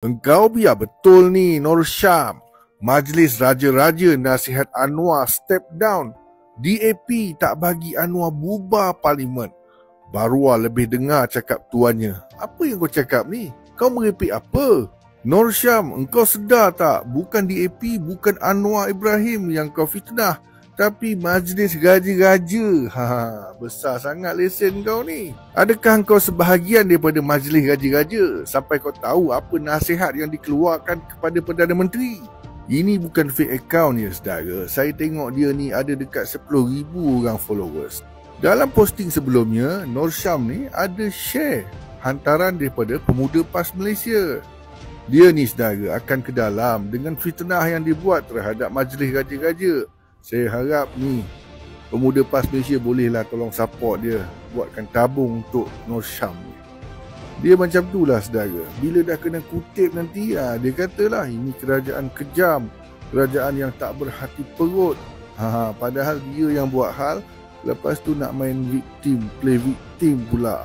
Engkau biar betul ni, Nur Syam. Majlis Raja-Raja nasihat Anwar step down. DAP tak bagi Anwar bubar parlimen. Baruah lebih dengar cakap tuannya. Apa yang kau cakap ni? Kau merepek apa? Nur Syam, engkau sedar tak? Bukan DAP, bukan Anwar Ibrahim yang kau fitnah, tapi Majlis Raja-Raja. Besar sangat lesen kau ni. Adakah kau sebahagian daripada Majlis Raja-Raja sampai kau tahu apa nasihat yang dikeluarkan kepada Perdana Menteri? Ini bukan fake account ya saudara. Saya tengok dia ni ada dekat 10,000 orang followers. Dalam posting sebelumnya, Nur Syam ni ada share hantaran daripada Pemuda PAS Malaysia. Dia ni saudara akan ke dalam dengan fitnah yang dibuat terhadap Majlis Raja-Raja. Saya harap ni Pemuda PAS Malaysia bolehlah tolong support dia, buatkan tabung untuk Nur Syam ni. Dia macam tu lah saudara. Bila dah kena kutip nanti, dia katalah ini kerajaan kejam, kerajaan yang tak berhati perut. Padahal dia yang buat hal, lepas tu nak main victim, play victim pula.